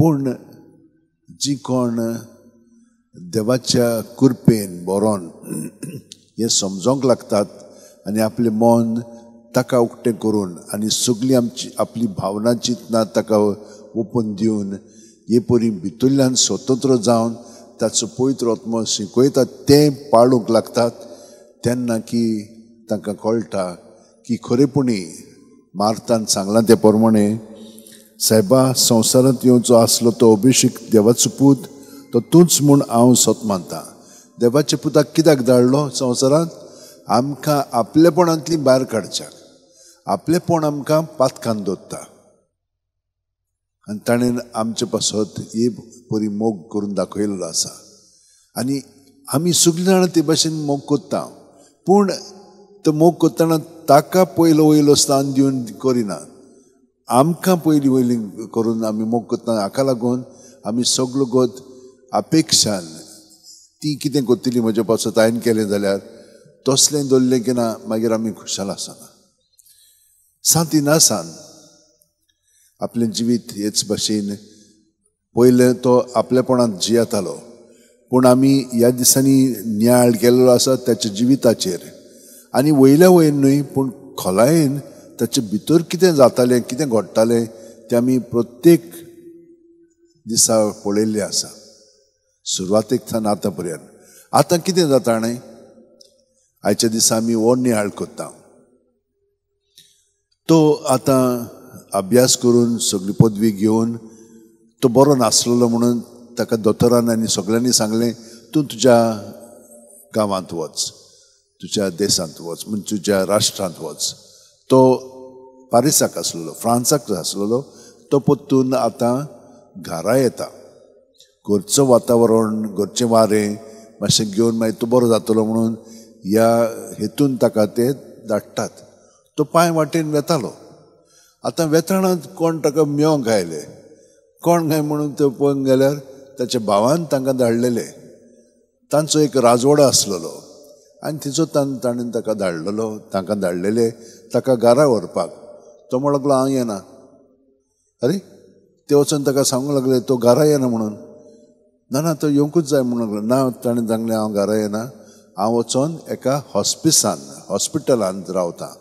पूण जी कोण देवाच्या कृपेन बरोन हे समजोंक लागतात आनी आपलें मन ताका उक्तें करून आनी सगळीं आमची आपली भावना चिंतना ताका ओपून दिवन हे परी भितरल्यान स्वतंत्र जावन ताचो पवित्र आत्मो शिकयता तें पाळूंक लागतात तेन्ना की तांकां कळटा की खरेपणी मार्तान सांगलां ते प्रमाणे सायबा संवसारांत येवचो आसलो तो अभिषेक देवाचो पूत तो तूंच म्हूण हांव स्वत मानतां. देवाच्या पुताक कित्याक धाडलो संवसारांत? आमकां आपलेपणांतली भायर काडच्याक. आपलेपण आमकां पातकान दवरता आनी ताणें आमचे पासत हे बरी मोग करून दाखयल्लो आसा आनी आमी सगळीं जाणां ते भाशेन मोग कोत्ता. पूण तो मोग करतना ताका वयलो स्थान दिवन करिना, आमकां वयली करून आमी मोग करता. हाका लागून आमी सगळो गोत अपेक्षान ती कितें करतली म्हज्या पासत हांवें केलें जाल्यार तसलें दवरलें की ना मागीर आमी खुशाल आसना. सांतिना सान आपलें जिवीत हेच भाशेन पयलें तो आपलेपणांत जियेतालो पूण आमी ह्या दिसांनी न्याळ केल्लो आसा त्याच्या जिविताचेर आनी वयल्या वयर न्हय पूण खोलायेन ताचे भितर कितें जातालें कितें घडटालें तें आमी प्रत्येक दिसा पळयल्लें आसा सुरवातेक सावन आतां पर्यंत. आतां कितें जाता न्हय आयच्या दिसा आमी हो नियाळ करता. तो आतां अभ्यास करून सगळी पदवी घेवन तो बरो नासलेलो म्हणून ताका दोतोरान आनी सगळ्यांनी सांगलें तूं तुज्या गांवांत वच, तुज्या देशांत वच म्हणजे तुज्या राष्ट्रांत वच. तो पारिसाक आसलेलो, फ्रांसाक आसलेलो. तो परतून आतां घरा येता. घरचो वातावरण घरचें वारें मातशें घेवन मागीर तो बरो जातलो म्हणून ह्या हेतून ताका ते धाडटात. तो पांय वाटेन वेतालो. आतां वेताना कोण ताका मेळोंक आयले, कोण काय म्हणून तो पळोवंक गेल्यार ताच्या भावान तांकां धाडलेले. तांचो एक राजवाडो आसलेलो आनी थिचो ताणें ताका धाडलेलो, तांकां धाडलेले ताका घरा व्हरपाक. तो म्हणूंक लागलो हांव येना. अरे ते वचून ताका सांगूंक लागले तो घरा येना म्हणून. ना तो येवंकूच जाय म्हणून लागलो. ना ताणें सांगलें हांव घरा येना, हांव वचोन एका हॉस्पिटलांत रावतां.